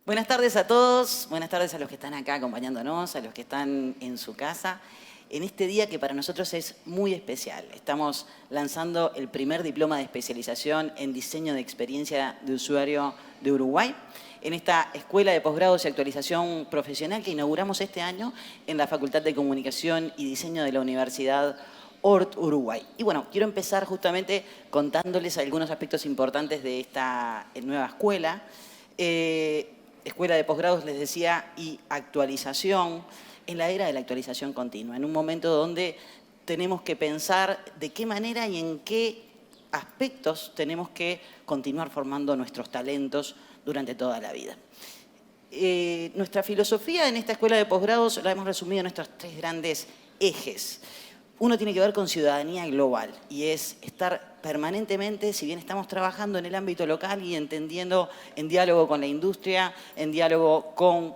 Buenas tardes a todos, buenas tardes a los que están acá acompañándonos, a los que están en su casa. En este día que para nosotros es muy especial, estamos lanzando el primer diploma de especialización en diseño de experiencia de usuario de Uruguay, en esta escuela de posgrados y actualización profesional que inauguramos este año en la Facultad de Comunicación y Diseño de la Universidad ORT Uruguay. Y bueno, quiero empezar justamente contándoles algunos aspectos importantes de esta nueva escuela. Escuela de posgrados, les decía, y actualización, en la era de la actualización continua, en un momento donde tenemos que pensar de qué manera y en qué aspectos tenemos que continuar formando nuestros talentos durante toda la vida. Nuestra filosofía en esta escuela de posgrados la hemos resumido en estos tres grandes ejes. Uno tiene que ver con ciudadanía global y es estar permanentemente, si bien estamos trabajando en el ámbito local y entendiendo en diálogo con la industria, en diálogo con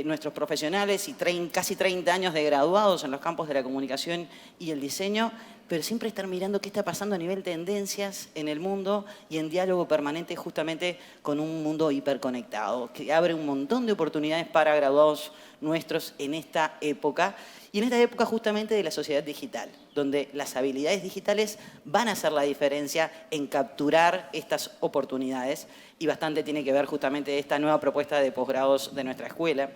nuestros profesionales y casi 30 años de graduados en los campos de la comunicación y el diseño, pero siempre estar mirando qué está pasando a nivel tendencias en el mundo y en diálogo permanente justamente con un mundo hiperconectado, que abre un montón de oportunidades para graduados nuestros en esta época. Y en esta época justamente de la sociedad digital, donde las habilidades digitales van a hacer la diferencia en capturar estas oportunidades y bastante tiene que ver justamente esta nueva propuesta de posgrados de nuestra escuela.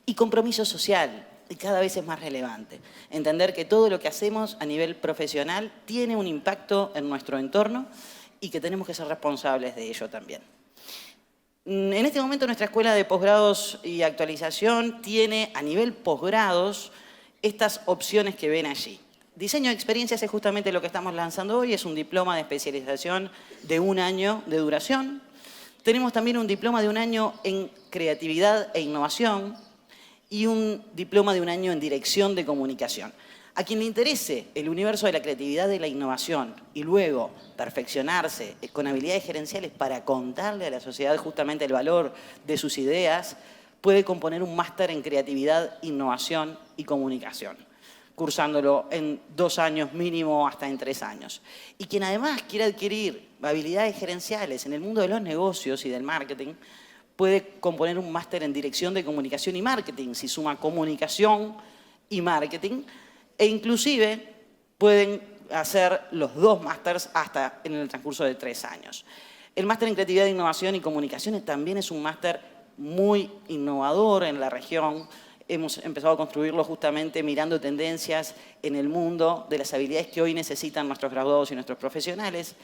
Y compromiso social, y cada vez es más relevante. Entender que todo lo que hacemos a nivel profesional tiene un impacto en nuestro entorno y que tenemos que ser responsables de ello también. En este momento nuestra escuela de posgrados y actualización tiene a nivel posgrados estas opciones que ven allí. Diseño de experiencias es justamente lo que estamos lanzando hoy, es un diploma de especialización de 1 año de duración. Tenemos también un diploma de 1 año en creatividad e innovación y un diploma de 1 año en dirección de comunicación. A quien le interese el universo de la creatividad y la innovación y luego perfeccionarse con habilidades gerenciales para contarle a la sociedad justamente el valor de sus ideas, puede componer un máster en creatividad, innovación y comunicación, cursándolo en 2 años mínimo hasta en 3 años. Y quien además quiera adquirir habilidades gerenciales en el mundo de los negocios y del marketing, puede componer un máster en dirección de comunicación y marketing, si suma comunicación y marketing, e inclusive pueden hacer los 2 másters hasta en el transcurso de 3 años. El máster en creatividad, innovación y comunicaciones también es un máster muy innovador en la región. Hemos empezado a construirlo justamente mirando tendencias en el mundo de las habilidades que hoy necesitan nuestros graduados y nuestros profesionales.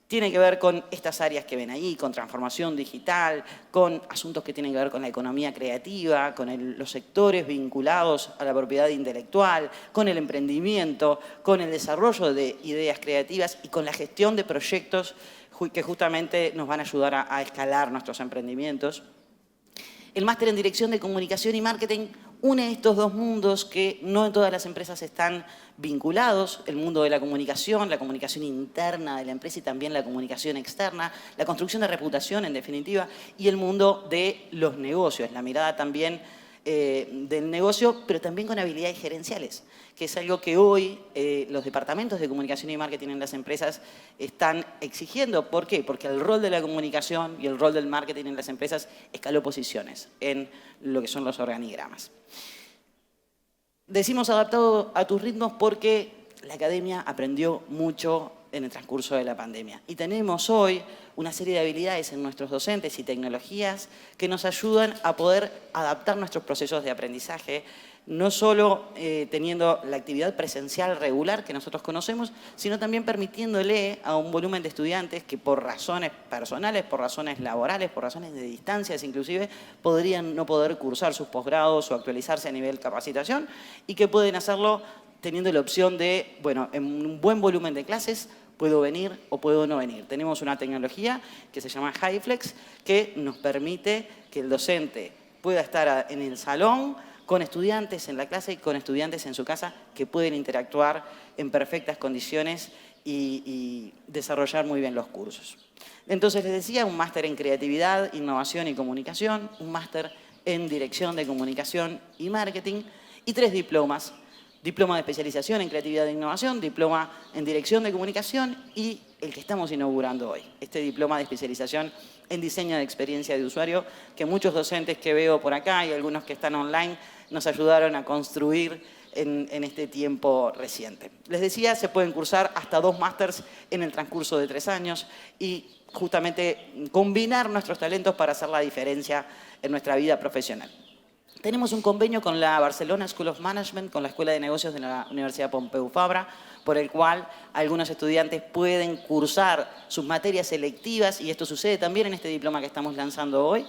Tiene que ver con estas áreas que ven ahí, con transformación digital, con asuntos que tienen que ver con la economía creativa, con los sectores vinculados a la propiedad intelectual, con el emprendimiento, con el desarrollo de ideas creativas y con la gestión de proyectos que justamente nos van a ayudar a escalar nuestros emprendimientos. El máster en dirección de comunicación y marketing une estos 2 mundos que no en todas las empresas están vinculados, el mundo de la comunicación interna de la empresa y también la comunicación externa, la construcción de reputación en definitiva, y el mundo de los negocios, la mirada también del negocio, pero también con habilidades gerenciales, que es algo que hoy los departamentos de comunicación y marketing en las empresas están exigiendo. ¿Por qué? Porque el rol de la comunicación y el rol del marketing en las empresas escaló posiciones en lo que son los organigramas. Decimos adaptado a tus ritmos porque la academia aprendió mucho en el transcurso de la pandemia. Y tenemos hoy una serie de habilidades en nuestros docentes y tecnologías que nos ayudan a poder adaptar nuestros procesos de aprendizaje, no solo teniendo la actividad presencial regular que nosotros conocemos, sino también permitiéndole a un volumen de estudiantes que por razones personales, por razones laborales, por razones de distancias inclusive, podrían no poder cursar sus posgrados o actualizarse a nivel capacitación y que pueden hacerlo teniendo la opción de, bueno, en un buen volumen de clases, puedo venir o puedo no venir. Tenemos una tecnología que se llama HyFlex que nos permite que el docente pueda estar en el salón con estudiantes en la clase y con estudiantes en su casa que pueden interactuar en perfectas condiciones y desarrollar muy bien los cursos. Entonces les decía, un máster en creatividad, innovación y comunicación, un máster en dirección de comunicación y marketing y 3 diplomas diploma de especialización en creatividad e innovación, diploma en dirección de comunicación y el que estamos inaugurando hoy, este diploma de especialización en diseño de experiencia de usuario, que muchos docentes que veo por acá y algunos que están online nos ayudaron a construir en este tiempo reciente. Les decía, se pueden cursar hasta 2 másters en el transcurso de 3 años y justamente combinar nuestros talentos para hacer la diferencia en nuestra vida profesional. Tenemos un convenio con la Barcelona School of Management, con la Escuela de Negocios de la Universidad Pompeu Fabra, por el cual algunos estudiantes pueden cursar sus materias selectivas, y esto sucede también en este diploma que estamos lanzando hoy,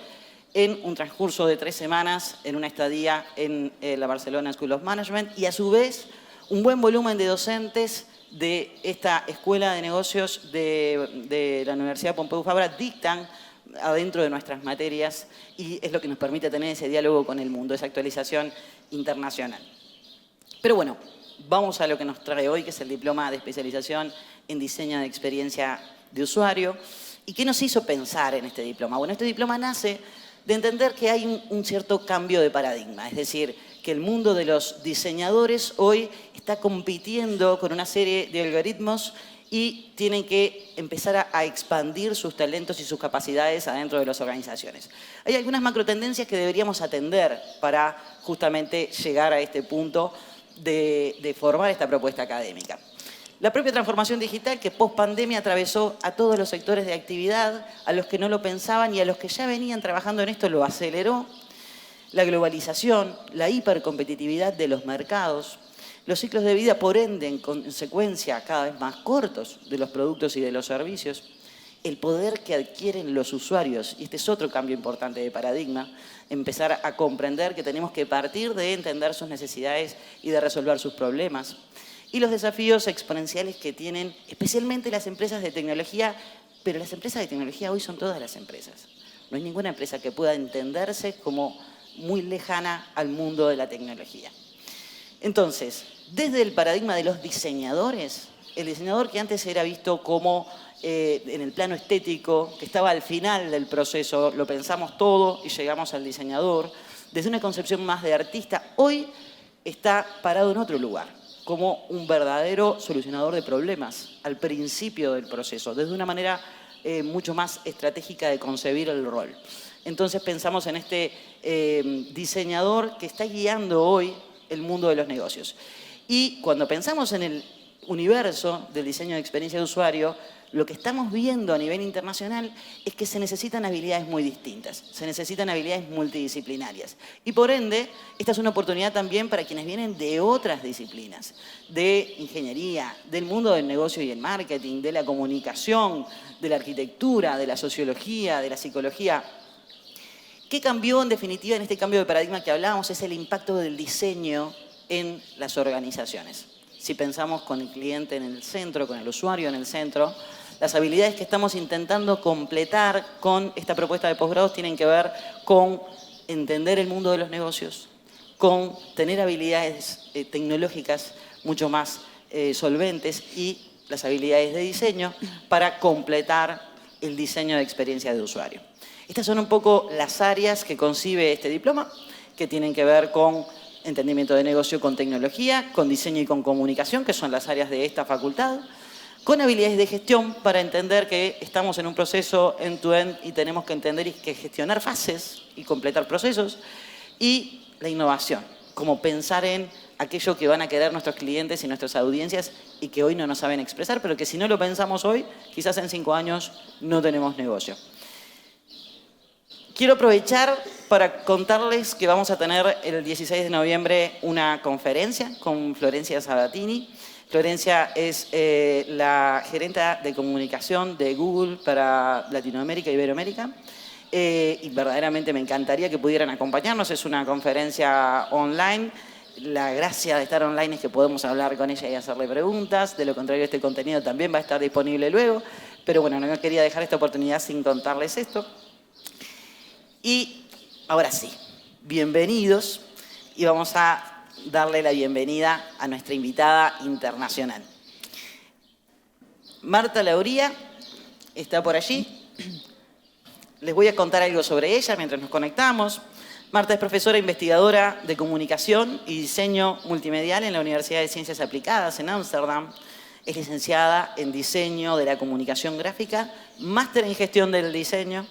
en un transcurso de 3 semanas, en una estadía en la Barcelona School of Management, y a su vez un buen volumen de docentes de esta Escuela de Negocios de la Universidad Pompeu Fabra dictan adentro de nuestras materias y es lo que nos permite tener ese diálogo con el mundo, esa actualización internacional. Pero bueno, vamos a lo que nos trae hoy, que es el diploma de especialización en diseño de experiencia de usuario. ¿Y qué nos hizo pensar en este diploma? Bueno, este diploma nace de entender que hay un cierto cambio de paradigma, es decir, que el mundo de los diseñadores hoy está compitiendo con una serie de algoritmos y tienen que empezar a expandir sus talentos y sus capacidades adentro de las organizaciones. Hay algunas macrotendencias que deberíamos atender para justamente llegar a este punto de formar esta propuesta académica. La propia transformación digital que post-pandemia atravesó a todos los sectores de actividad, a los que no lo pensaban y a los que ya venían trabajando en esto lo aceleró. La globalización, la hipercompetitividad de los mercados, los ciclos de vida, por ende, en consecuencia, cada vez más cortos de los productos y de los servicios, el poder que adquieren los usuarios, y este es otro cambio importante de paradigma, empezar a comprender que tenemos que partir de entender sus necesidades y de resolver sus problemas, y los desafíos exponenciales que tienen especialmente las empresas de tecnología, pero las empresas de tecnología hoy son todas las empresas. No hay ninguna empresa que pueda entenderse como muy lejana al mundo de la tecnología. Entonces, desde el paradigma de los diseñadores, el diseñador que antes era visto como en el plano estético, que estaba al final del proceso, lo pensamos todo y llegamos al diseñador, desde una concepción más de artista, hoy está parado en otro lugar, como un verdadero solucionador de problemas al principio del proceso, desde una manera mucho más estratégica de concebir el rol. Entonces pensamos en este diseñador que está guiando hoy el mundo de los negocios. Y cuando pensamos en el universo del diseño de experiencia de usuario, lo que estamos viendo a nivel internacional es que se necesitan habilidades muy distintas, se necesitan habilidades multidisciplinarias. Y por ende, esta es una oportunidad también para quienes vienen de otras disciplinas, de ingeniería, del mundo del negocio y el marketing, de la comunicación, de la arquitectura, de la sociología, de la psicología. ¿Qué cambió en definitiva en este cambio de paradigma que hablábamos? Es el impacto del diseño en las organizaciones. Si pensamos con el cliente en el centro, con el usuario en el centro, las habilidades que estamos intentando completar con esta propuesta de posgrados tienen que ver con entender el mundo de los negocios, con tener habilidades tecnológicas mucho más solventes y las habilidades de diseño para completar el diseño de experiencia de usuario. Estas son un poco las áreas que concibe este diploma, que tienen que ver con entendimiento de negocio con tecnología, con diseño y con comunicación, que son las áreas de esta facultad, con habilidades de gestión para entender que estamos en un proceso end-to-end y tenemos que entender y que gestionar fases y completar procesos, y la innovación, como pensar en aquello que van a querer nuestros clientes y nuestras audiencias y que hoy no nos saben expresar, pero que si no lo pensamos hoy, quizás en 5 años no tenemos negocio. Quiero aprovechar para contarles que vamos a tener el 16 de noviembre una conferencia con Florencia Sabatini. Florencia es la gerente de comunicación de Google para Latinoamérica y Iberoamérica. Y verdaderamente me encantaría que pudieran acompañarnos. Es una conferencia online. La gracia de estar online es que podemos hablar con ella y hacerle preguntas. De lo contrario, este contenido también va a estar disponible luego. Pero bueno, no quería dejar esta oportunidad sin contarles esto. Y ahora sí, bienvenidos y vamos a darle la bienvenida a nuestra invitada internacional. Marta Lauría está por allí. Les voy a contar algo sobre ella mientras nos conectamos. Marta es profesora investigadora de comunicación y diseño multimedial en la Universidad de Ciencias Aplicadas en Ámsterdam. Es licenciada en diseño de la comunicación gráfica, máster en gestión del diseño.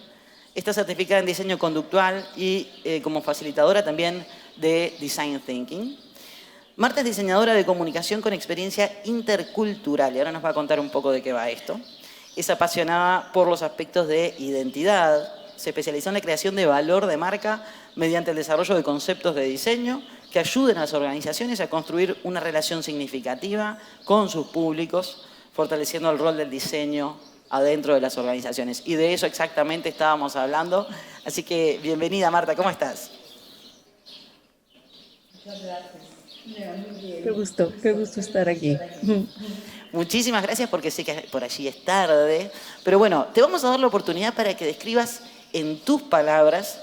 Está certificada en diseño conductual y como facilitadora también de design thinking. Marta es diseñadora de comunicación con experiencia intercultural y ahora nos va a contar un poco de qué va esto. Es apasionada por los aspectos de identidad. Se especializó en la creación de valor de marca mediante el desarrollo de conceptos de diseño que ayuden a las organizaciones a construir una relación significativa con sus públicos, fortaleciendo el rol del diseño adentro de las organizaciones. Y de eso exactamente estábamos hablando. Así que bienvenida, Marta, ¿cómo estás? Muchas gracias. Qué gusto estar aquí. Muchísimas gracias porque sé que por allí es tarde. Pero bueno, te vamos a dar la oportunidad para que describas en tus palabras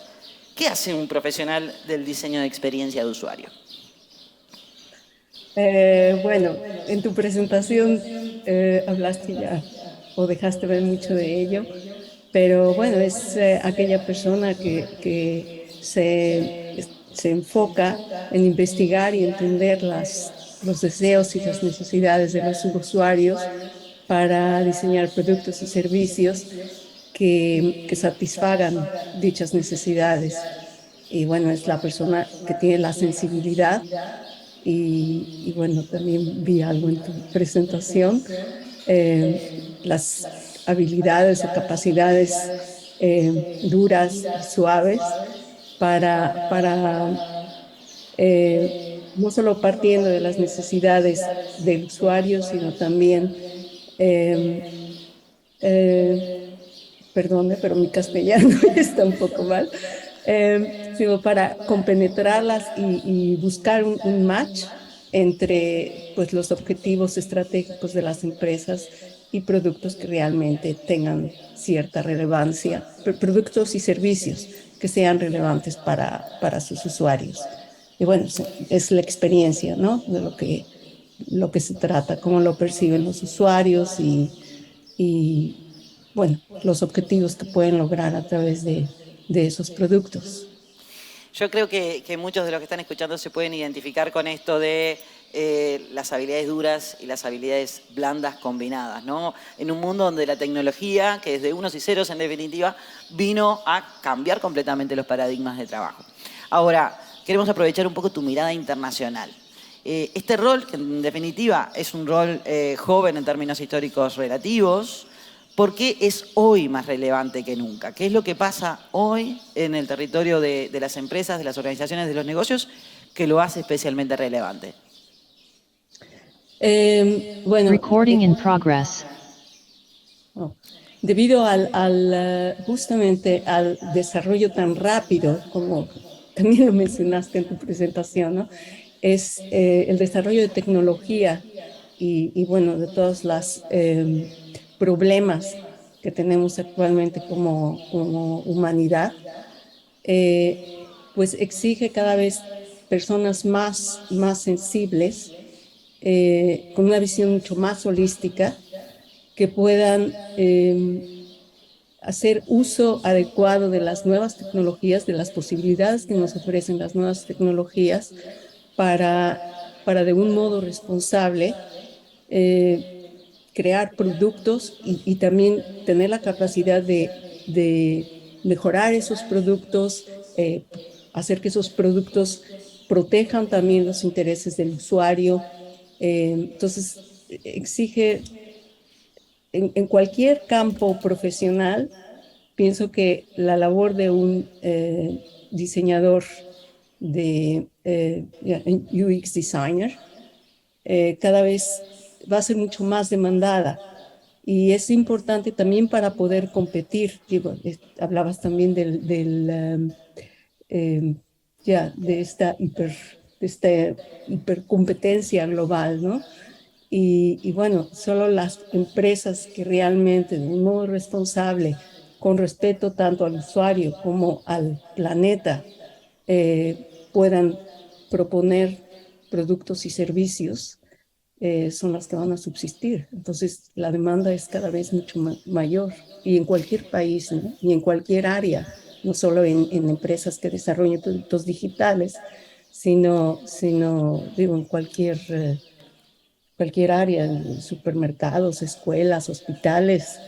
qué hace un profesional del diseño de experiencia de usuario. Bueno, en tu presentación hablaste ya o dejaste ver mucho de ello, pero bueno, es aquella persona que se enfoca en investigar y entender los deseos y las necesidades de los usuarios para diseñar productos y servicios que satisfagan dichas necesidades. Y bueno, es la persona que tiene la sensibilidad y bueno, también vi algo en tu presentación, las habilidades o capacidades duras y suaves para no solo partiendo de las necesidades del usuario, sino también, eh, eh, perdone, pero mi castellano está un poco mal, sino para compenetrarlas y buscar un match entre pues, los objetivos estratégicos de las empresas y productos que realmente tengan cierta relevancia, productos y servicios que sean relevantes para sus usuarios. Y bueno, es la experiencia, ¿no? De lo que se trata, cómo lo perciben los usuarios y bueno, los objetivos que pueden lograr a través de esos productos. Yo creo que muchos de los que están escuchando se pueden identificar con esto de las habilidades duras y las habilidades blandas combinadas, ¿no? En un mundo donde la tecnología, que es de unos y ceros en definitiva, vino a cambiar completamente los paradigmas de trabajo. Ahora, queremos aprovechar un poco tu mirada internacional. Este rol, que en definitiva es un rol joven en términos históricos relativos, ¿por qué es hoy más relevante que nunca? ¿Qué es lo que pasa hoy en el territorio de las empresas, de las organizaciones, de los negocios, que lo hace especialmente relevante? Bueno, Recording in progress. oh, debido justamente al desarrollo tan rápido, como también lo mencionaste en tu presentación, ¿no? Es el desarrollo de tecnología y bueno, de todos los problemas que tenemos actualmente como humanidad, pues exige cada vez personas más sensibles, con una visión mucho más holística, que puedan hacer uso adecuado de las nuevas tecnologías, de las posibilidades que nos ofrecen las nuevas tecnologías para de un modo responsable crear productos y también tener la capacidad de mejorar esos productos, hacer que esos productos protejan también los intereses del usuario. Entonces, exige en cualquier campo profesional, pienso que la labor de un diseñador de UX designer cada vez va a ser mucho más demandada y es importante también para poder competir. Digo, hablabas también eh, de esta hipercompetencia global, ¿no? Y bueno, solo las empresas que realmente de un modo responsable, con respeto tanto al usuario como al planeta, puedan proponer productos y servicios, son las que van a subsistir. Entonces, la demanda es cada vez mucho mayor y en cualquier país, ¿no? Y en cualquier área. no solo en empresas que desarrollen productos digitales, sino digo, en cualquier área, en supermercados, escuelas, hospitales.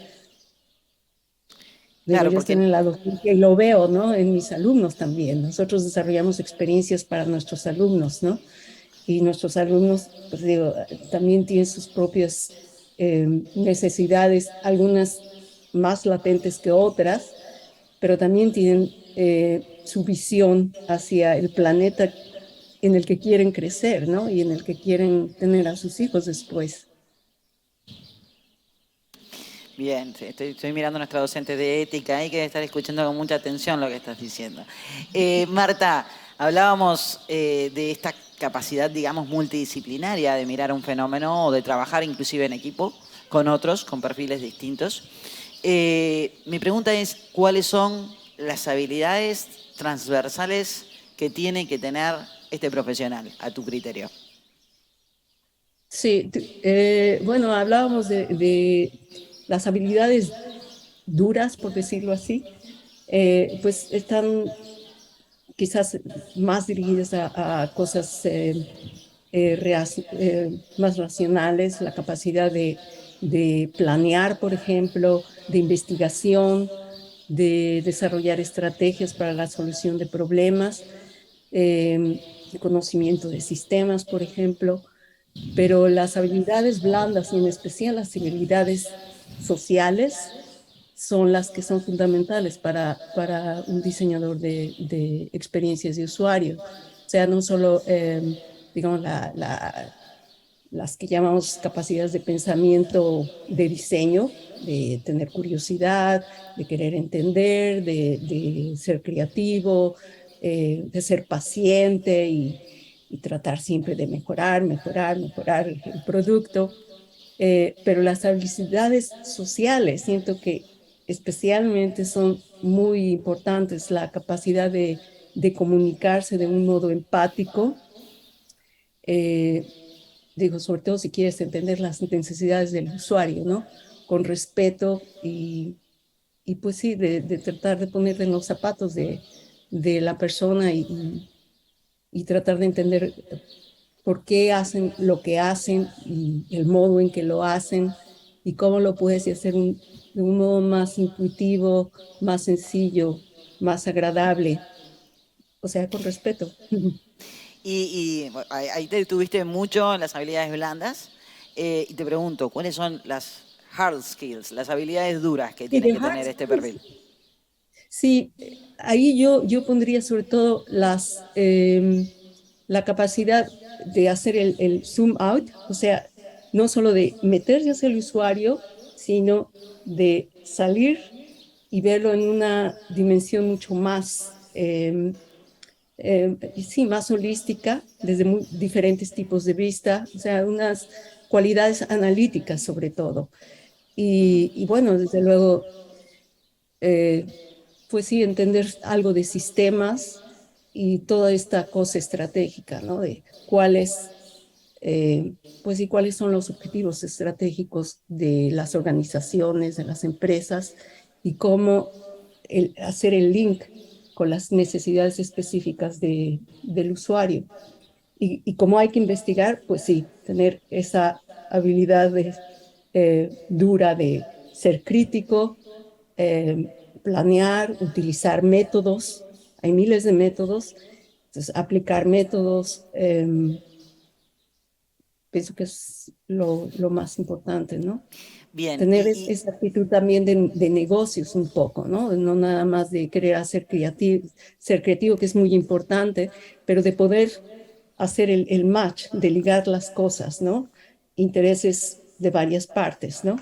Digo, Claro, yo estoy porque en la docencia y lo veo, ¿no? En mis alumnos también. Nosotros desarrollamos experiencias para nuestros alumnos, ¿no? Y nuestros alumnos, pues digo, también tienen sus propias necesidades, algunas más latentes que otras, pero también tienen su visión hacia el planeta en el que quieren crecer, ¿no? Y en el que quieren tener a sus hijos después. bien, sí, estoy mirando a nuestra docente de ética y que debe estar escuchando con mucha atención lo que estás diciendo. Marta, hablábamos de esta capacidad, digamos, multidisciplinaria de mirar un fenómeno o de trabajar inclusive en equipo con otros, con perfiles distintos. Mi pregunta es, ¿cuáles son las habilidades transversales que tiene que tener este profesional, a tu criterio? Sí, bueno, hablábamos de las habilidades duras, por decirlo así, pues están quizás más dirigidas a cosas más racionales, la capacidad de planear, por ejemplo, de investigación, de desarrollar estrategias para la solución de problemas, de conocimiento de sistemas, por ejemplo, pero las habilidades blandas y en especial las habilidades sociales son las que son fundamentales para un diseñador de experiencias de usuario. O sea, no solo, digamos, las que llamamos capacidades de pensamiento de diseño, de tener curiosidad, de querer entender, de ser creativo, de ser paciente y tratar siempre de mejorar el producto. Pero las habilidades sociales, siento que especialmente son muy importantes, la capacidad de comunicarse de un modo empático, eh, digo, sobre todo si quieres entender las necesidades del usuario, ¿no? Con respeto y pues sí, de tratar de ponerte en los zapatos de la persona y tratar de entender por qué hacen lo que hacen y el modo en que lo hacen y cómo lo puedes hacer de un modo más intuitivo, más sencillo, más agradable, o sea, con respeto. Bueno, ahí te tuviste mucho en las habilidades blandas. Y te pregunto, ¿cuáles son las hard skills, las habilidades duras que Y tiene de que hard tener este skills, perfil? sí, ahí yo pondría sobre todo la capacidad de hacer el zoom out, o sea, no solo de meterse hacia el usuario, sino de salir y verlo en una dimensión mucho más, sí, más holística, desde muy diferentes tipos de vista, o sea, unas cualidades analíticas sobre todo. Y bueno, desde luego, eh, pues sí, entender algo de sistemas y toda esta cosa estratégica, ¿no? De cuáles, pues y cuáles son los objetivos estratégicos de las organizaciones, de las empresas y cómo hacer el link con las necesidades específicas del usuario. Y como hay que investigar, pues sí, tener esa habilidad dura de ser crítico, eh, planear, utilizar métodos. Hay miles de métodos. Entonces, aplicar métodos, pienso que es lo más importante, ¿no? Bien, Tener esa actitud también de negocios un poco, ¿no? No nada más de querer hacer ser creativo, que es muy importante, pero de poder hacer el match, de ligar las cosas, ¿no? Intereses de varias partes, ¿no?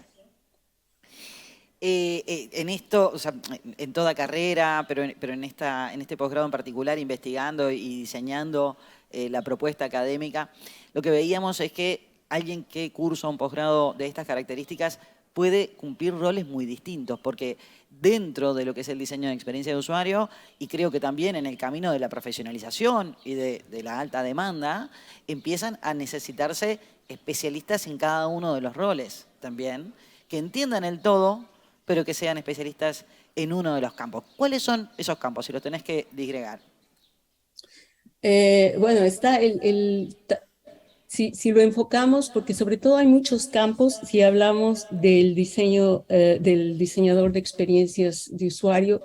en esto, o sea, en toda carrera, pero en este posgrado en particular, investigando y diseñando la propuesta académica, lo que veíamos es que alguien que cursa un posgrado de estas características puede cumplir roles muy distintos, porque dentro de lo que es el diseño de experiencia de usuario, y creo que también en el camino de la profesionalización y de la alta demanda, empiezan a necesitarse especialistas en cada uno de los roles también, que entiendan el todo, pero que sean especialistas en uno de los campos. ¿Cuáles son esos campos, si los tenés que disgregar? Bueno, está si lo enfocamos, porque sobre todo hay muchos campos, si hablamos del diseño, del diseñador de experiencias de usuario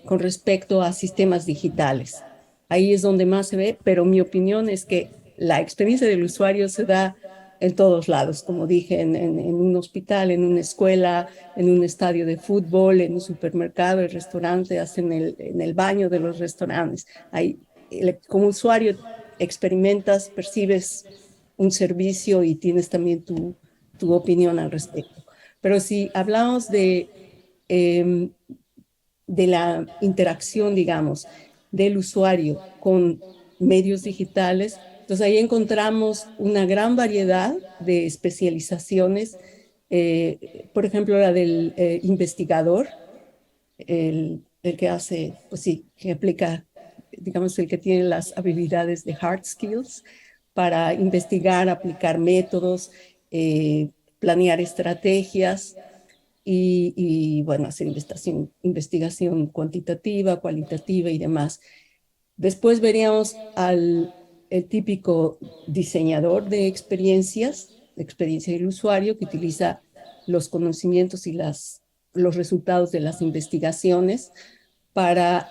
con respecto a sistemas digitales. Ahí es donde más se ve, pero mi opinión es que la experiencia del usuario se da en todos lados, como dije, en un hospital, en una escuela, en un estadio de fútbol, en un supermercado, el restaurante, hasta en el baño de los restaurantes. Ahí, como usuario experimentas, percibes un servicio y tienes también tu opinión al respecto. Pero si hablamos eh, de la interacción, digamos, del usuario con medios digitales, entonces ahí encontramos una gran variedad de especializaciones, por ejemplo, la del investigador, el que hace, pues sí, que aplica, digamos, el que tiene las habilidades de hard skills para investigar, aplicar métodos, planear estrategias bueno, hacer investigación cuantitativa, cualitativa y demás. Después veríamos al el típico diseñador de experiencias, de experiencia del usuario, que utiliza los conocimientos y los resultados de las investigaciones para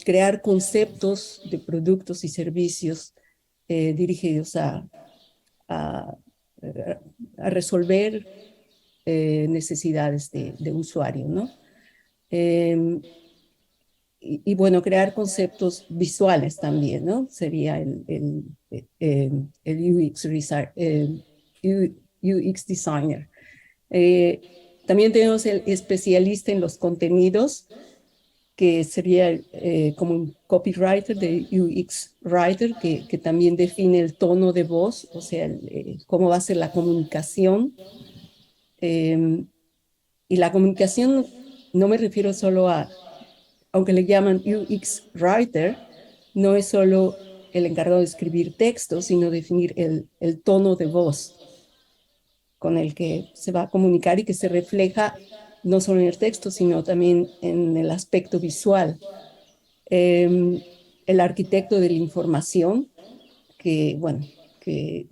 crear conceptos de productos y servicios dirigidos a, a resolver necesidades de usuario, ¿no? Eh, bueno, crear conceptos visuales también, ¿no? Sería el UX designer. También tenemos el especialista en los contenidos, que sería como un copywriter de UX writer, que también define el tono de voz, o sea, cómo va a ser la comunicación. Y la comunicación no me refiero solo aunque le llaman UX Writer, no es solo el encargado de escribir textos, sino definir el tono de voz con el que se va a comunicar y que se refleja no solo en el texto, sino también en el aspecto visual. El arquitecto de la información, bueno, que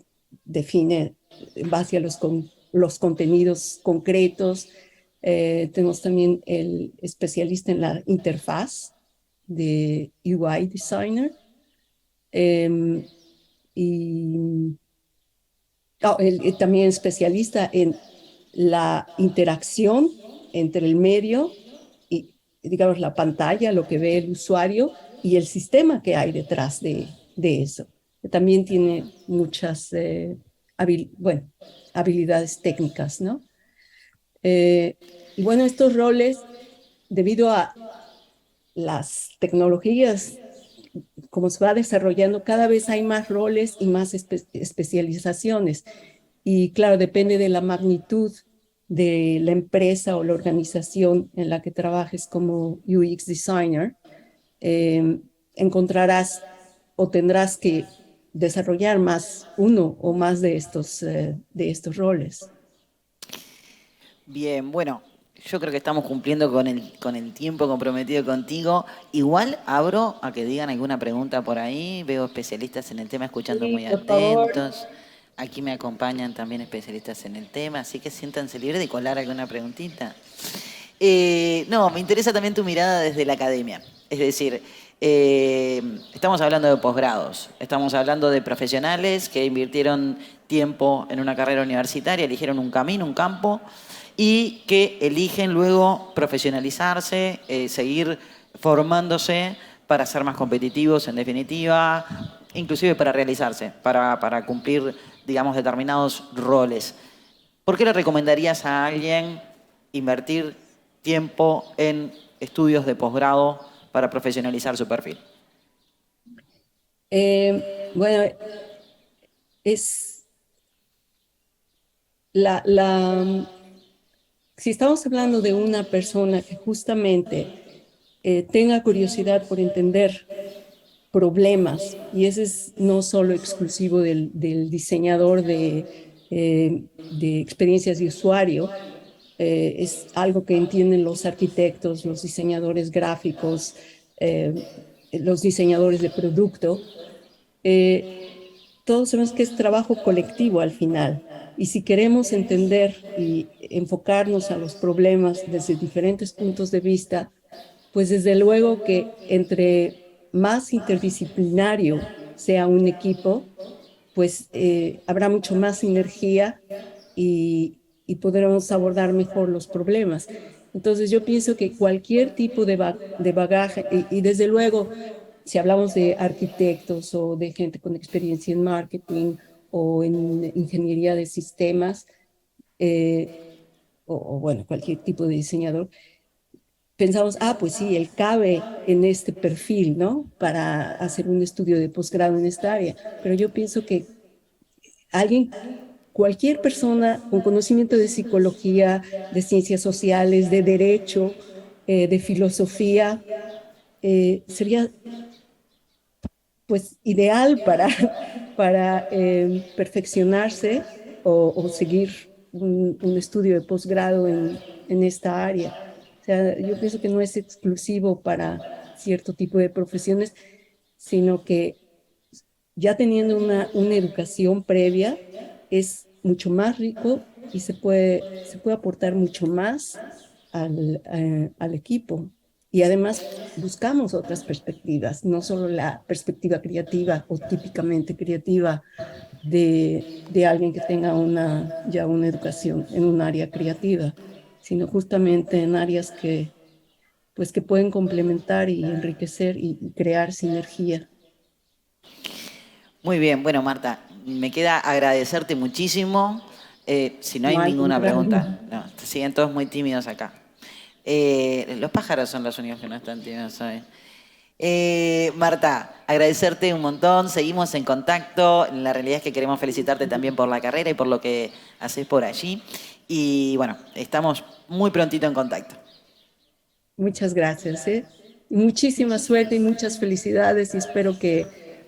define en base a los contenidos concretos. Tenemos también el especialista en la interfaz de UI designer. Eh, y también especialista en la interacción entre el medio y, digamos, la pantalla, lo que ve el usuario y el sistema que hay detrás de eso. También tiene muchas bueno, habilidades técnicas, ¿no? Y bueno, estos roles, debido a las tecnologías, como se va desarrollando, cada vez hay más roles y más especializaciones. Y claro, depende de la magnitud de la empresa o la organización en la que trabajes como UX designer, eh, encontrarás o tendrás que desarrollar más uno o más de estos roles. Bien, bueno, yo creo que estamos cumpliendo con el tiempo comprometido contigo. Igual abro a que digan alguna pregunta por ahí. Veo especialistas en el tema escuchando Sí, muy por favor. atentos. Aquí me acompañan también especialistas en el tema, así que siéntanse libres de colar alguna preguntita. No, me interesa también tu mirada desde la academia. Es decir, estamos hablando de posgrados, estamos hablando de profesionales que invirtieron tiempo en una carrera universitaria, eligieron un camino, un campo, y que eligen luego profesionalizarse, seguir formándose para ser más competitivos, en definitiva, inclusive para realizarse, para cumplir, digamos, determinados roles. ¿Por qué le recomendarías a alguien invertir tiempo en estudios de posgrado para profesionalizar su perfil? Bueno, es la, si estamos hablando de una persona que justamente tenga curiosidad por entender problemas, y ese es no solo exclusivo del diseñador de experiencias de usuario, es algo que entienden los arquitectos, los diseñadores gráficos, los diseñadores de producto. Todos sabemos que es trabajo colectivo al final. Y si queremos entender y enfocarnos a los problemas desde diferentes puntos de vista, pues desde luego que entre más interdisciplinario sea un equipo, pues habrá mucho más sinergia y podremos abordar mejor los problemas. Entonces yo pienso que cualquier tipo de bagaje, y desde luego, si hablamos de arquitectos o de gente con experiencia en marketing o en ingeniería de sistemas, o bueno, cualquier tipo de diseñador, pensamos, ah, pues sí, él cabe en este perfil, ¿no? Para hacer un estudio de posgrado en esta área. Pero yo pienso que alguien, cualquier persona con conocimiento de psicología, de ciencias sociales, de derecho, de filosofía, sería pues ideal para perfeccionarse o seguir un estudio de posgrado en esta área. O sea, yo pienso que no es exclusivo para cierto tipo de profesiones, sino que ya teniendo una educación previa es mucho más rico y se puede aportar mucho más al equipo. Y además buscamos otras perspectivas, no solo la perspectiva creativa o típicamente creativa de alguien que tenga ya una educación en un área creativa, sino justamente en áreas pues, que pueden complementar y enriquecer y crear sinergia. Muy bien, bueno, Marta, me queda agradecerte muchísimo. Si no hay No hay ninguna contrario. pregunta, no, siguen todos muy tímidos acá. Los pájaros son los únicos que no están tímidos hoy. Marta, agradecerte un montón, seguimos en contacto. La realidad es que queremos felicitarte también por la carrera y por lo que haces por allí. Y bueno, estamos muy prontito en contacto. Muchas gracias, ¿eh? Muchísima suerte y muchas felicidades y espero que,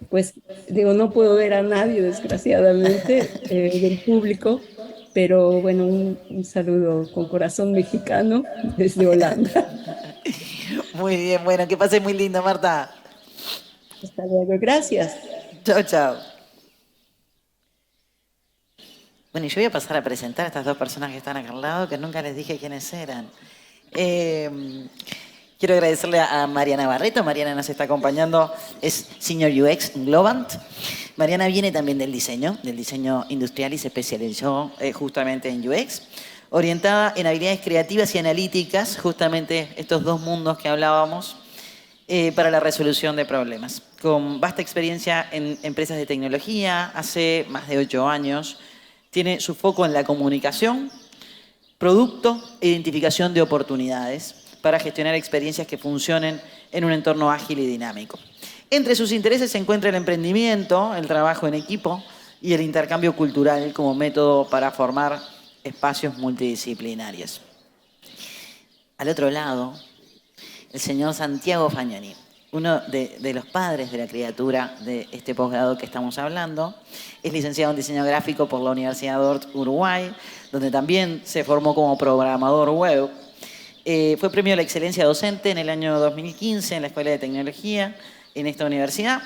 pues, digo, no puedo ver a nadie, desgraciadamente, del público, pero bueno, un saludo con corazón mexicano desde Holanda. Muy bien, bueno, que pases muy lindo, Marta. Hasta luego, gracias. Chao, chao. Bueno, y yo voy a pasar a presentar a estas dos personas que están acá al lado, que nunca les dije quiénes eran. Quiero agradecerle a Mariana Barreto. Mariana nos está acompañando, es Senior UX en Globant. Mariana viene también del diseño industrial y se especializó justamente en UX, orientada en habilidades creativas y analíticas, justamente estos dos mundos que hablábamos, para la resolución de problemas. Con vasta experiencia en empresas de tecnología, hace más de 8 años, tiene su foco en la comunicación, producto e identificación de oportunidades para gestionar experiencias que funcionen en un entorno ágil y dinámico. Entre sus intereses se encuentra el emprendimiento, el trabajo en equipo y el intercambio cultural como método para formar espacios multidisciplinarios. Al otro lado, el señor Santiago Fagnoni, uno de los padres de la criatura de este posgrado que estamos hablando. Es licenciado en diseño gráfico por la Universidad de Ort, Uruguay, donde también se formó como programador web. Fue premio a la excelencia docente en el año 2015 en la Escuela de Tecnología en esta universidad.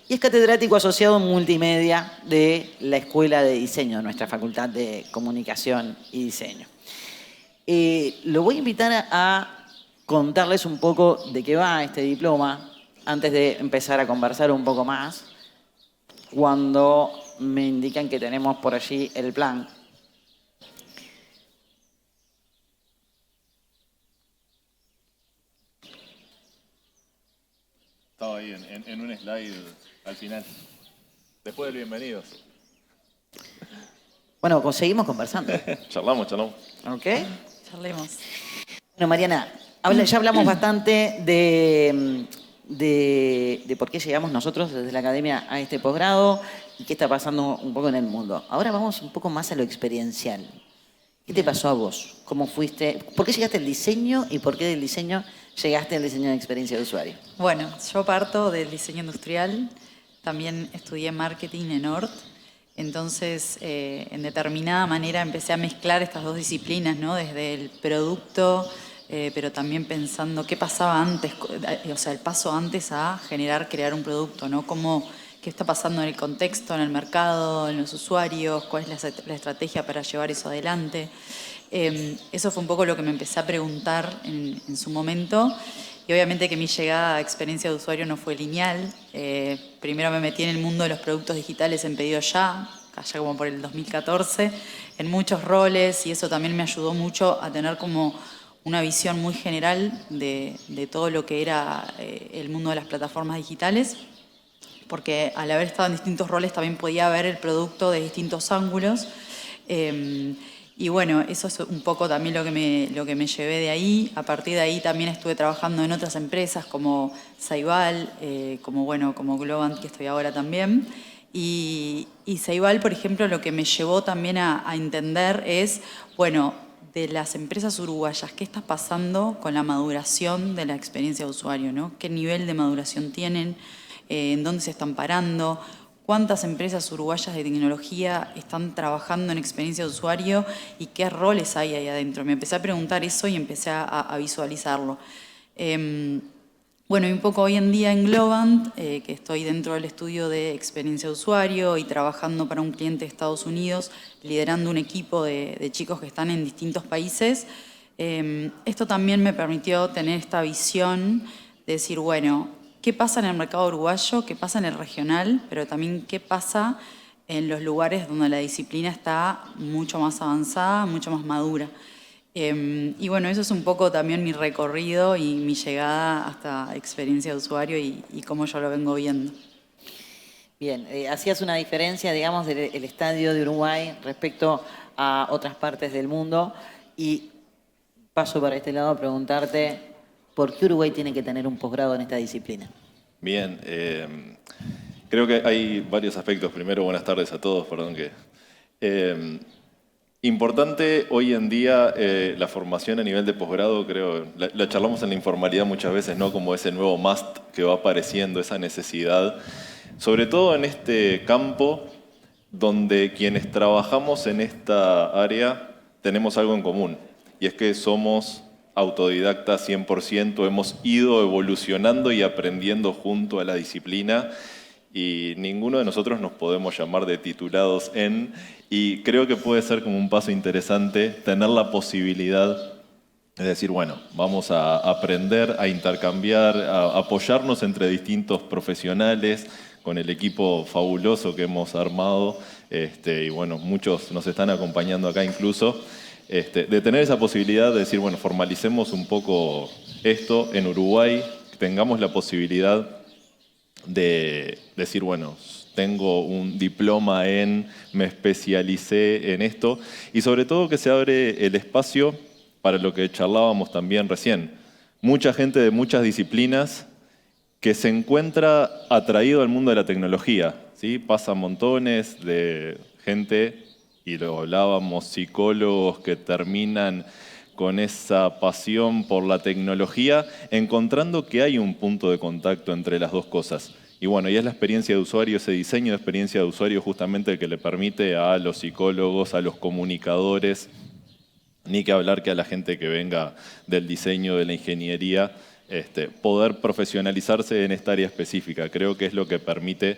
Y es catedrático asociado en multimedia de la Escuela de Diseño, nuestra Facultad de Comunicación y Diseño. Lo voy a invitar a contarles un poco de qué va este diploma antes de empezar a conversar un poco más, cuando me indican que tenemos por allí el plan. Estaba ahí en un slide al final. Después del bienvenidos. Bueno, seguimos conversando. Charlamos. ¿Ok? Charlemos. Bueno, Mariana, ya hablamos bastante de por qué llegamos nosotros desde la academia a este posgrado y qué está pasando un poco en el mundo. Ahora vamos un poco más a lo experiencial. ¿Qué te pasó a vos? ¿Cómo fuiste? ¿Por qué llegaste al diseño y por qué del diseño llegaste al diseño de experiencia de usuario? Bueno, yo parto del diseño industrial, también estudié marketing en Ort Entonces, en determinada manera empecé a mezclar estas dos disciplinas, ¿no? Desde el producto, pero también pensando qué pasaba antes, o sea, el paso antes a crear un producto, ¿no? Qué está pasando en el contexto, en el mercado, en los usuarios, cuál es la estrategia para llevar eso adelante. Eso fue un poco lo que me empecé a preguntar en su momento. Y obviamente que mi llegada a experiencia de usuario no fue lineal. Primero me metí en el mundo de los productos digitales en Pedido Ya, allá como por el 2014, en muchos roles, y eso también me ayudó mucho a tener como una visión muy general de todo lo que era el mundo de las plataformas digitales, porque al haber estado en distintos roles también podía ver el producto de distintos ángulos. Y bueno, eso es un poco también lo que me llevé de ahí. A partir de ahí también estuve trabajando en otras empresas como Ceibal, como Globant, que estoy ahora también. Y Ceibal, por ejemplo, lo que me llevó también a entender es, bueno, de las empresas uruguayas, ¿qué está pasando con la maduración de la experiencia de usuario, ¿no? ¿Qué nivel de maduración tienen? ¿En dónde se están parando? ¿Cuántas empresas uruguayas de tecnología están trabajando en experiencia de usuario y qué roles hay ahí adentro? Me empecé a preguntar eso y empecé a visualizarlo. Bueno, y un poco hoy en día en Globant, que estoy dentro del estudio de experiencia de usuario y trabajando para un cliente de Estados Unidos, liderando un equipo de chicos que están en distintos países. Esto también me permitió tener esta visión de decir, bueno, ¿qué pasa en el mercado uruguayo? ¿Qué pasa en el regional? Pero también qué pasa en los lugares donde la disciplina está mucho más avanzada, mucho más madura. Y bueno, eso es un poco también mi recorrido y mi llegada hasta experiencia de usuario y cómo yo lo vengo viendo. Bien, hacías una diferencia, digamos, del estadio de Uruguay respecto a otras partes del mundo y paso para este lado a preguntarte, ¿por qué Uruguay tiene que tener un posgrado en esta disciplina? Bien, creo que hay varios aspectos. Primero, buenas tardes a todos, perdón que... Importante hoy en día la formación a nivel de posgrado, creo, la charlamos en la informalidad muchas veces, ¿no? Como ese nuevo must que va apareciendo, esa necesidad, sobre todo en este campo donde quienes trabajamos en esta área tenemos algo en común, y es que somos autodidactas 100%, hemos ido evolucionando y aprendiendo junto a la disciplina, y ninguno de nosotros nos podemos llamar de titulados en, y creo que puede ser como un paso interesante tener la posibilidad de decir, bueno, vamos a aprender, a intercambiar, a apoyarnos entre distintos profesionales con el equipo fabuloso que hemos armado, y bueno, muchos nos están acompañando acá incluso, de tener esa posibilidad de decir, bueno, formalicemos un poco esto en Uruguay, tengamos la posibilidad de decir, bueno, tengo un diploma me especialicé en esto, y sobre todo que se abre el espacio para lo que charlábamos también recién. Mucha gente de muchas disciplinas que se encuentra atraído al mundo de la tecnología, ¿sí? Pasan montones de gente, y lo hablábamos, psicólogos que terminan con esa pasión por la tecnología, encontrando que hay un punto de contacto entre las dos cosas. Y bueno, y es la experiencia de usuario, ese diseño de experiencia de usuario justamente el que le permite a los psicólogos, a los comunicadores, ni que hablar que a la gente que venga del diseño, de la ingeniería, poder profesionalizarse en esta área específica. Creo que es lo que permite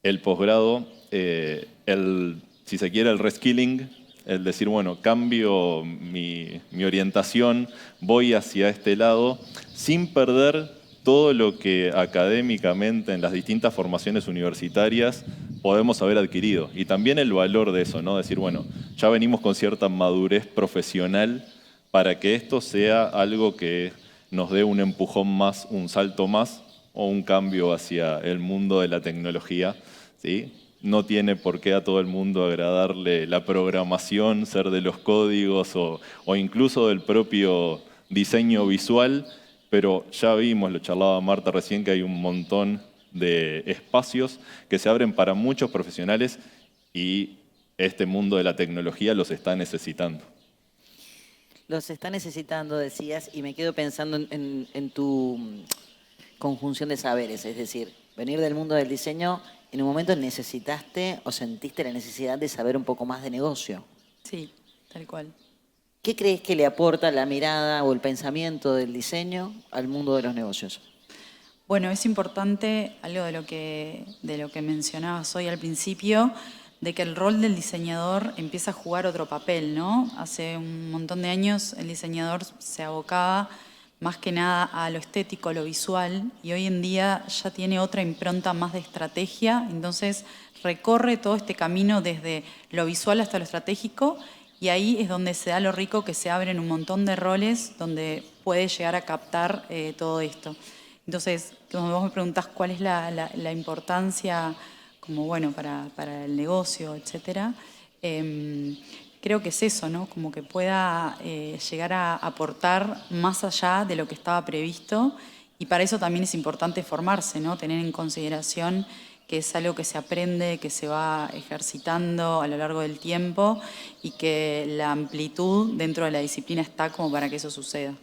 el posgrado, si se quiere, el reskilling, el decir, bueno, cambio mi orientación, voy hacia este lado, sin perder todo lo que académicamente en las distintas formaciones universitarias podemos haber adquirido. Y también el valor de eso, ¿no? Decir, bueno, ya venimos con cierta madurez profesional para que esto sea algo que nos dé un empujón más, un salto más o un cambio hacia el mundo de la tecnología, ¿sí? No tiene por qué a todo el mundo agradarle la programación, ser de los códigos o incluso del propio diseño visual, pero ya vimos, lo charlaba Marta recién, que hay un montón de espacios que se abren para muchos profesionales y este mundo de la tecnología los está necesitando. Los está necesitando, decías, y me quedo pensando en tu conjunción de saberes, es decir, venir del mundo del diseño, ¿en un momento necesitaste o sentiste la necesidad de saber un poco más de negocio? Sí, tal cual. ¿Qué crees que le aporta la mirada o el pensamiento del diseño al mundo de los negocios? Bueno, es importante algo de lo que mencionabas hoy al principio, de que el rol del diseñador empieza a jugar otro papel, ¿no? Hace un montón de años el diseñador se abocaba más que nada a lo estético, a lo visual, y hoy en día ya tiene otra impronta más de estrategia, entonces recorre todo este camino desde lo visual hasta lo estratégico, y ahí es donde se da lo rico, que se abren un montón de roles donde puede llegar a captar todo esto. Entonces, como vos me preguntás cuál es la importancia como bueno para el negocio, etcétera, creo que es eso, ¿no? Como que pueda llegar a aportar más allá de lo que estaba previsto, y para eso también es importante formarse, ¿no? Tener en consideración que es algo que se aprende, que se va ejercitando a lo largo del tiempo y que la amplitud dentro de la disciplina está como para que eso suceda.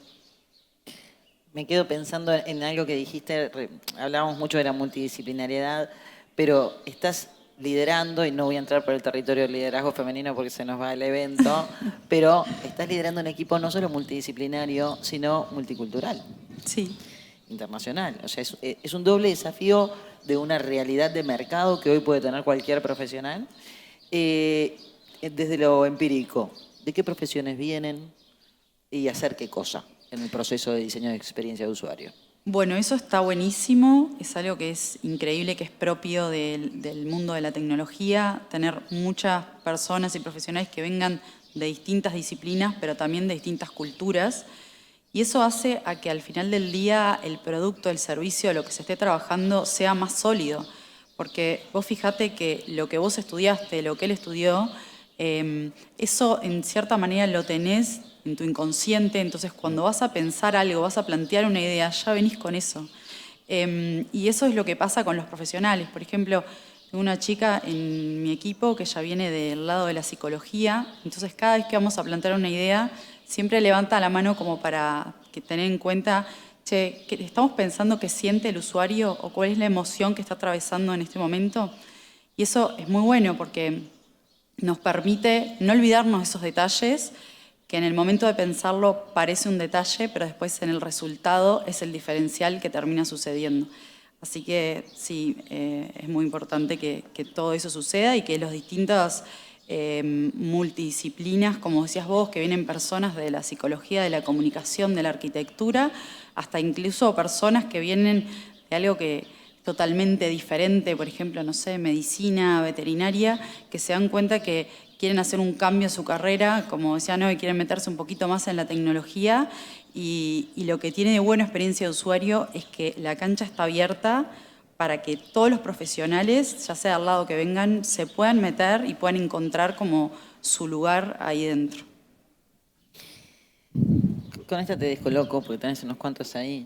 Me quedo pensando en algo que dijiste, hablábamos mucho de la multidisciplinariedad, pero estás liderando, y no voy a entrar por el territorio del liderazgo femenino porque se nos va el evento, pero estás liderando un equipo no solo multidisciplinario, sino multicultural, Sí. internacional. O sea, es un doble desafío de una realidad de mercado que hoy puede tener cualquier profesional. Desde lo empírico, ¿de qué profesiones vienen y hacer qué cosa en el proceso de diseño de experiencia de usuario? Bueno, eso está buenísimo, es algo que es increíble, que es propio del mundo de la tecnología, tener muchas personas y profesionales que vengan de distintas disciplinas, pero también de distintas culturas. Y eso hace a que al final del día el producto, el servicio, lo que se esté trabajando sea más sólido. Porque vos fijate que lo que vos estudiaste, lo que él estudió, eso en cierta manera lo tenés en tu inconsciente, entonces cuando vas a pensar algo, vas a plantear una idea, ya venís con eso. Y eso es lo que pasa con los profesionales. Por ejemplo, tengo una chica en mi equipo que ya viene del lado de la psicología, entonces cada vez que vamos a plantear una idea, siempre levanta la mano como para tener en cuenta, che, ¿qué estamos pensando que siente el usuario o cuál es la emoción que está atravesando en este momento? Y eso es muy bueno porque nos permite no olvidarnos de esos detalles, que en el momento de pensarlo parece un detalle, pero después en el resultado es el diferencial que termina sucediendo. Así que sí, es muy importante que todo eso suceda y que los distintos multidisciplinas, como decías vos, que vienen personas de la psicología, de la comunicación, de la arquitectura, hasta incluso personas que vienen de algo que totalmente diferente, por ejemplo, no sé, medicina, veterinaria, que se dan cuenta que quieren hacer un cambio en su carrera, como decían hoy, quieren meterse un poquito más en la tecnología, y lo que tiene de buena experiencia de usuario es que la cancha está abierta para que todos los profesionales, ya sea al lado que vengan, se puedan meter y puedan encontrar como su lugar ahí dentro. Con esta te descoloco porque tenés unos cuantos ahí.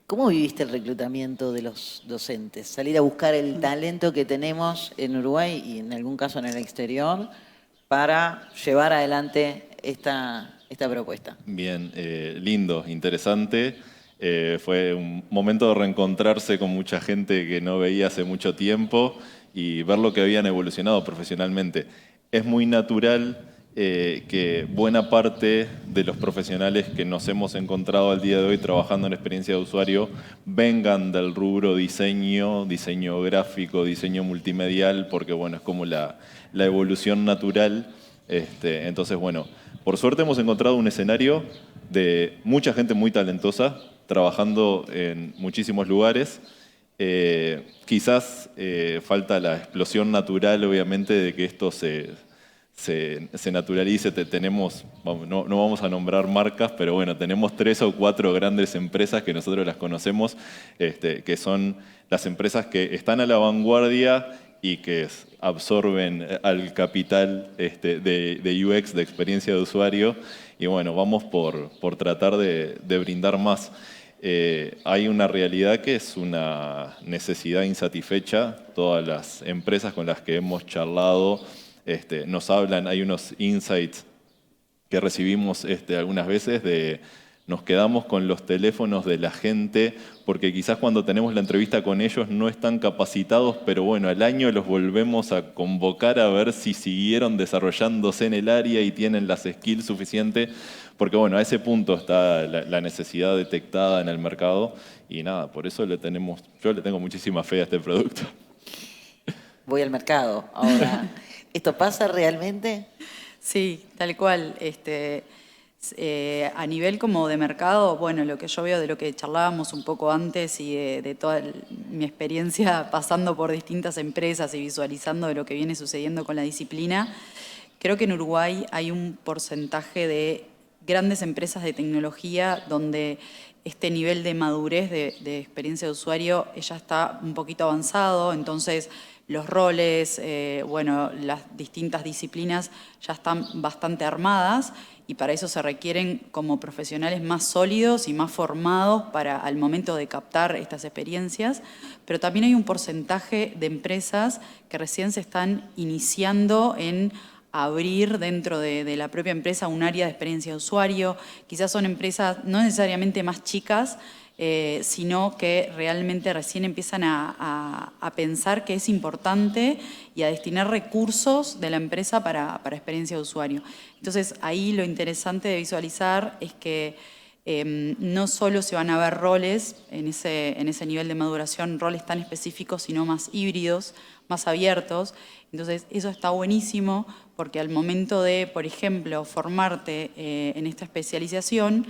¿Cómo viviste el reclutamiento de los docentes? Salir a buscar el talento que tenemos en Uruguay y en algún caso en el exterior para llevar adelante esta propuesta. Bien, lindo, interesante. Fue un momento de reencontrarse con mucha gente que no veía hace mucho tiempo y ver lo que habían evolucionado profesionalmente. Es muy natural que buena parte de los profesionales que nos hemos encontrado al día de hoy trabajando en experiencia de usuario vengan del rubro diseño, diseño gráfico, diseño multimedial, porque bueno, es como la evolución natural. Entonces, bueno, por suerte hemos encontrado un escenario de mucha gente muy talentosa, trabajando en muchísimos lugares. Quizás falta la explosión natural, obviamente, de que esto se naturalice. Tenemos, no vamos a nombrar marcas, pero bueno, tenemos 3 o 4 grandes empresas que nosotros las conocemos, que son las empresas que están a la vanguardia y que absorben al capital de UX, de experiencia de usuario, y bueno, vamos por tratar de brindar más. Hay una realidad que es una necesidad insatisfecha. Todas las empresas con las que hemos charlado nos hablan, hay unos insights que recibimos algunas veces de nos quedamos con los teléfonos de la gente, porque quizás cuando tenemos la entrevista con ellos no están capacitados, pero bueno, al año los volvemos a convocar a ver si siguieron desarrollándose en el área y tienen las skills suficientes, porque bueno, a ese punto está la necesidad detectada en el mercado y nada, por eso yo le tengo muchísima fe a este producto. Voy al mercado ahora. ¿Esto pasa realmente? Sí, tal cual. A nivel como de mercado, bueno, lo que yo veo de lo que charlábamos un poco antes y de toda mi experiencia pasando por distintas empresas y visualizando de lo que viene sucediendo con la disciplina, creo que en Uruguay hay un porcentaje de grandes empresas de tecnología donde este nivel de madurez de experiencia de usuario ya está un poquito avanzado, entonces los roles, bueno, las distintas disciplinas ya están bastante armadas y para eso se requieren como profesionales más sólidos y más formados para al momento de captar estas experiencias, pero también hay un porcentaje de empresas que recién se están iniciando en abrir dentro de la propia empresa un área de experiencia de usuario. Quizás son empresas no necesariamente más chicas, sino que realmente recién empiezan a pensar que es importante y a destinar recursos de la empresa para experiencia de usuario. Entonces, ahí lo interesante de visualizar es que no solo se van a ver roles en ese nivel de maduración, roles tan específicos, sino más híbridos, más abiertos. Entonces, eso está buenísimo porque al momento de, por ejemplo, formarte en esta especialización,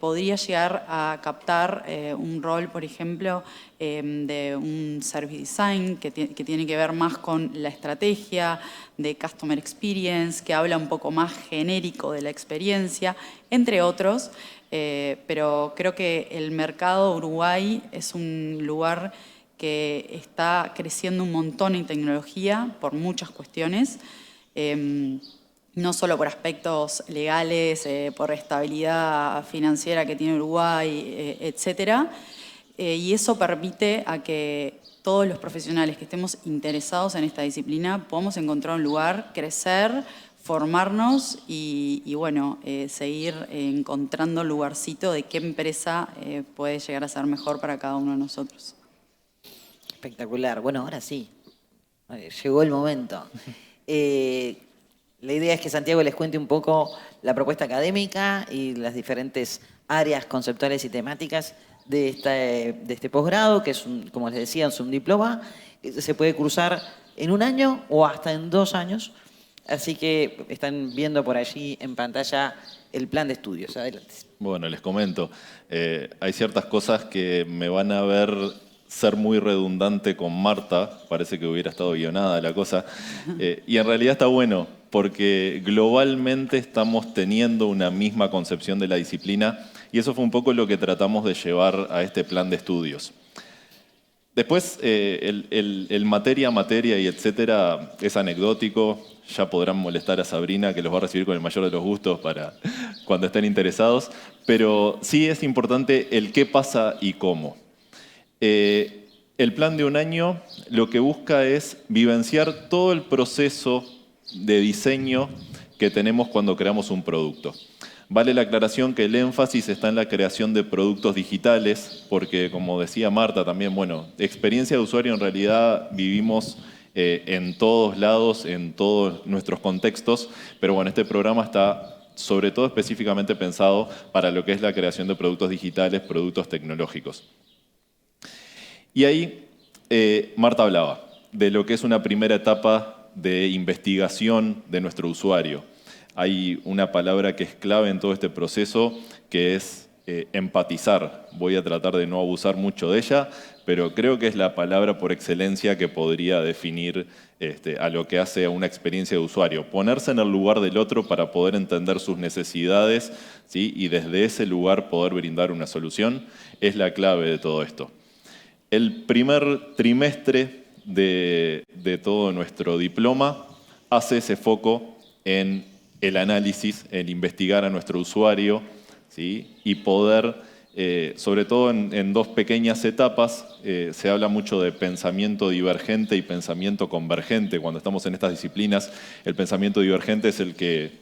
podría llegar a captar un rol, por ejemplo, de un service design que tiene que ver más con la estrategia, de customer experience, que habla un poco más genérico de la experiencia, entre otros. Pero creo que el mercado Uruguay es un lugar que está creciendo un montón en tecnología por muchas cuestiones. No solo por aspectos legales, por estabilidad financiera que tiene Uruguay, etcétera. Y eso permite a que todos los profesionales que estemos interesados en esta disciplina podamos encontrar un lugar, crecer, formarnos y bueno, seguir encontrando el lugarcito de qué empresa puede llegar a ser mejor para cada uno de nosotros. Espectacular. Bueno, ahora sí. Llegó el momento. La idea es que Santiago les cuente un poco la propuesta académica y las diferentes áreas conceptuales y temáticas de este posgrado, que es, como les decía, es un diploma que se puede cursar en 1 año o hasta en 2 años. Así que están viendo por allí en pantalla el plan de estudios. Adelante. Bueno, les comento. Hay ciertas cosas que me van a ver ser muy redundante con Marta, parece que hubiera estado guionada la cosa, y en realidad está bueno, porque globalmente estamos teniendo una misma concepción de la disciplina, y eso fue un poco lo que tratamos de llevar a este plan de estudios. Después, el materia y etcétera es anecdótico, ya podrán molestar a Sabrina, que los va a recibir con el mayor de los gustos para cuando estén interesados, pero sí es importante el qué pasa y cómo. El plan de 1 año lo que busca es vivenciar todo el proceso de diseño que tenemos cuando creamos un producto. Vale la aclaración que el énfasis está en la creación de productos digitales, porque como decía Marta también, bueno, experiencia de usuario en realidad vivimos en todos lados, en todos nuestros contextos, pero bueno, este programa está sobre todo específicamente pensado para lo que es la creación de productos digitales, productos tecnológicos. Y ahí Marta hablaba de lo que es una primera etapa de investigación de nuestro usuario. Hay una palabra que es clave en todo este proceso, que es empatizar. Voy a tratar de no abusar mucho de ella, pero creo que es la palabra por excelencia que podría definir a lo que hace a una experiencia de usuario. Ponerse en el lugar del otro para poder entender sus necesidades, ¿sí? Y desde ese lugar poder brindar una solución es la clave de todo esto. El primer trimestre de todo nuestro diploma hace ese foco en el análisis, en investigar a nuestro usuario, ¿sí? Y poder, sobre todo en 2 pequeñas etapas, se habla mucho de pensamiento divergente y pensamiento convergente. Cuando estamos en estas disciplinas, el pensamiento divergente es el que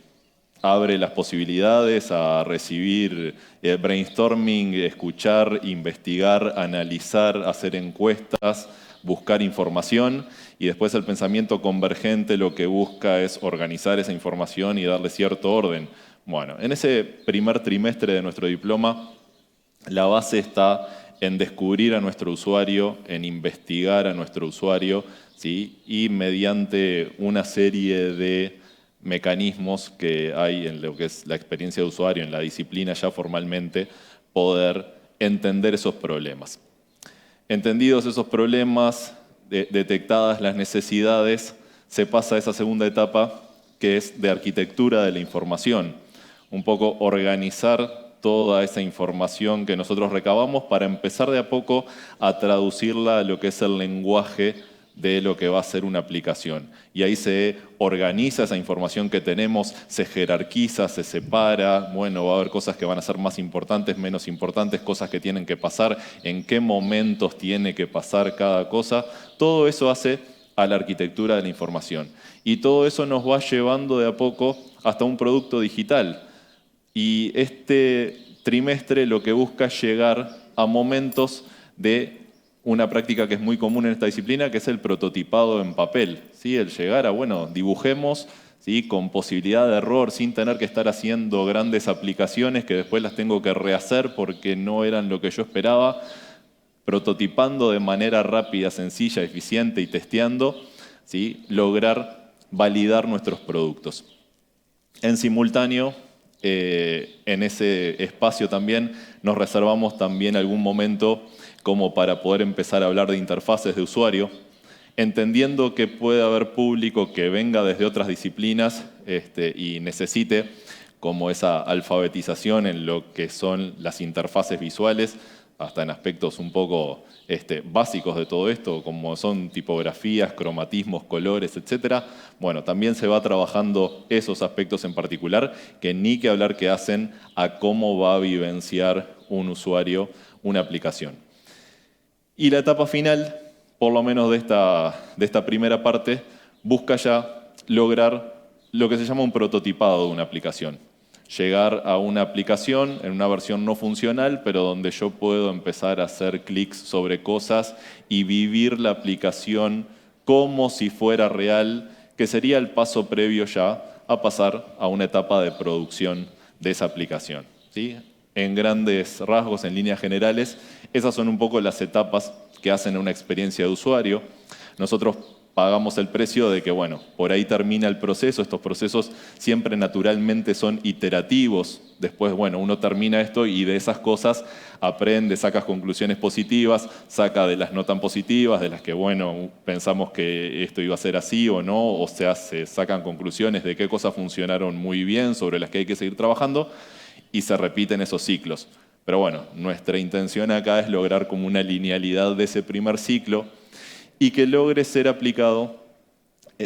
abre las posibilidades a recibir brainstorming, escuchar, investigar, analizar, hacer encuestas, buscar información, y después el pensamiento convergente lo que busca es organizar esa información y darle cierto orden. Bueno, en ese primer trimestre de nuestro diploma, la base está en descubrir a nuestro usuario, en investigar a nuestro usuario, ¿sí? Y mediante una serie de mecanismos que hay en lo que es la experiencia de usuario, en la disciplina ya formalmente, poder entender esos problemas. Entendidos esos problemas, detectadas las necesidades, se pasa a esa segunda etapa que es de arquitectura de la información. Un poco organizar toda esa información que nosotros recabamos para empezar de a poco a traducirla a lo que es el lenguaje de lo que va a ser una aplicación. Y ahí se organiza esa información que tenemos, se jerarquiza, se separa, bueno, va a haber cosas que van a ser más importantes, menos importantes, cosas que tienen que pasar, en qué momentos tiene que pasar cada cosa. Todo eso hace a la arquitectura de la información. Y todo eso nos va llevando de a poco hasta un producto digital. Y este trimestre lo que busca es llegar a momentos de una práctica que es muy común en esta disciplina, que es el prototipado en papel, ¿sí? El llegar a, bueno, dibujemos, ¿sí? Con posibilidad de error, sin tener que estar haciendo grandes aplicaciones que después las tengo que rehacer porque no eran lo que yo esperaba, prototipando de manera rápida, sencilla, eficiente y testeando, ¿sí? Lograr validar nuestros productos. En simultáneo, en ese espacio también nos reservamos también algún momento como para poder empezar a hablar de interfaces de usuario, entendiendo que puede haber público que venga desde otras disciplinas y necesite como esa alfabetización en lo que son las interfaces visuales, hasta en aspectos un poco básicos de todo esto, como son tipografías, cromatismos, colores, etc. Bueno, también se va trabajando esos aspectos en particular, que ni que hablar que hacen a cómo va a vivenciar un usuario una aplicación. Y la etapa final, por lo menos de esta primera parte, busca ya lograr lo que se llama un prototipado de una aplicación. Llegar a una aplicación en una versión no funcional, pero donde yo puedo empezar a hacer clics sobre cosas y vivir la aplicación como si fuera real, que sería el paso previo ya a pasar a una etapa de producción de esa aplicación, ¿sí? En grandes rasgos, en líneas generales, esas son un poco las etapas que hacen una experiencia de usuario. Nosotros pagamos el precio de que, bueno, por ahí termina el proceso. Estos procesos siempre naturalmente son iterativos. Después, bueno, uno termina esto y de esas cosas aprende, saca conclusiones positivas, saca de las no tan positivas, de las que, bueno, pensamos que esto iba a ser así o no, o sea, se sacan conclusiones de qué cosas funcionaron muy bien, sobre las que hay que seguir trabajando, y se repiten esos ciclos. Pero bueno, nuestra intención acá es lograr como una linealidad de ese primer ciclo y que logre ser aplicado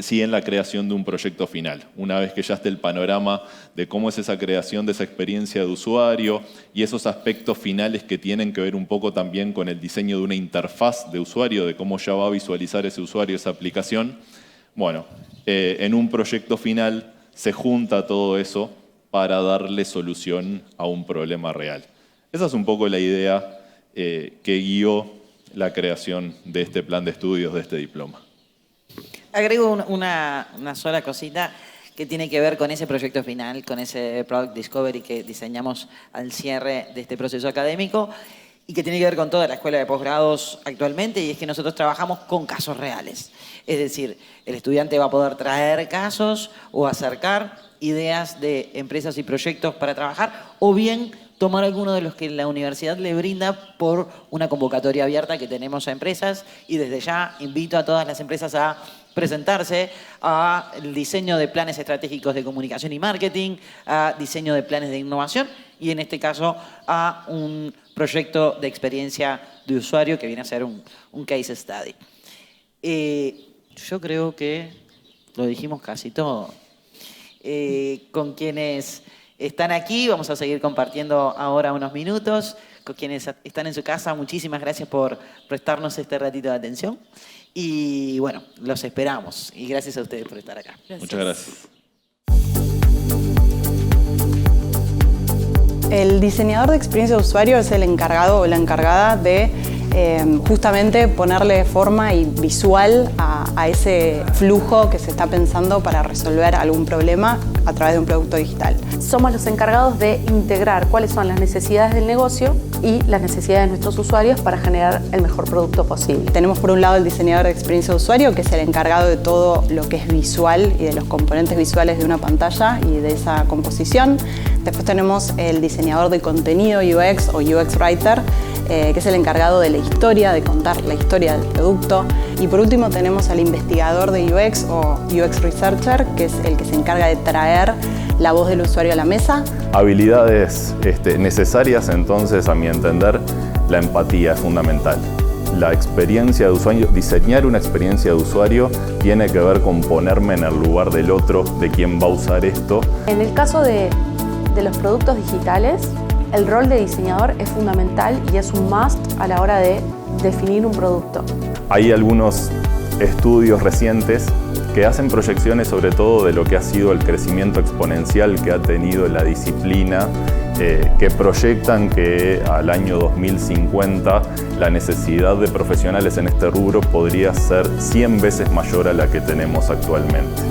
sí, en la creación de un proyecto final. Una vez que ya esté el panorama de cómo es esa creación de esa experiencia de usuario y esos aspectos finales que tienen que ver un poco también con el diseño de una interfaz de usuario, de cómo ya va a visualizar ese usuario esa aplicación. Bueno, en un proyecto final se junta todo eso para darle solución a un problema real. Esa es un poco la idea que guió la creación de este plan de estudios, de este diploma. Agrego una sola cosita que tiene que ver con ese proyecto final, con ese Product Discovery que diseñamos al cierre de este proceso académico y que tiene que ver con toda la escuela de posgrados actualmente, y es que nosotros trabajamos con casos reales. Es decir, el estudiante va a poder traer casos o acercar ideas de empresas y proyectos para trabajar, o bien tomar alguno de los que la universidad le brinda por una convocatoria abierta que tenemos a empresas, y desde ya invito a todas las empresas a presentarse al diseño de planes estratégicos de comunicación y marketing, a diseño de planes de innovación y en este caso a un proyecto de experiencia de usuario que viene a ser un case study. Yo creo que lo dijimos casi todo. Con quienes están aquí, vamos a seguir compartiendo ahora unos minutos. Con quienes están en su casa, muchísimas gracias por prestarnos este ratito de atención. Y bueno, los esperamos. Y gracias a ustedes por estar acá. Gracias. Muchas gracias. El diseñador de experiencia de usuario es el encargado o la encargada de justamente ponerle forma y visual a ese flujo que se está pensando para resolver algún problema a través de un producto digital. Somos los encargados de integrar cuáles son las necesidades del negocio y las necesidades de nuestros usuarios para generar el mejor producto posible. Tenemos por un lado el diseñador de experiencia de usuario, que es el encargado de todo lo que es visual y de los componentes visuales de una pantalla y de esa composición. Después tenemos el diseñador de contenido UX o UX Writer, que es el encargado de la historia, de contar la historia del producto. Y por último tenemos al investigador de UX o UX Researcher, que es el que se encarga de traer la voz del usuario a la mesa. Habilidades necesarias, entonces, a mi entender, la empatía es fundamental. La experiencia de usuario, diseñar una experiencia de usuario tiene que ver con ponerme en el lugar del otro, de quien va a usar esto. En el caso de los productos digitales, el rol de diseñador es fundamental y es un must a la hora de definir un producto. Hay algunos estudios recientes que hacen proyecciones sobre todo de lo que ha sido el crecimiento exponencial que ha tenido la disciplina, que proyectan que al año 2050 la necesidad de profesionales en este rubro podría ser 100 veces mayor a la que tenemos actualmente.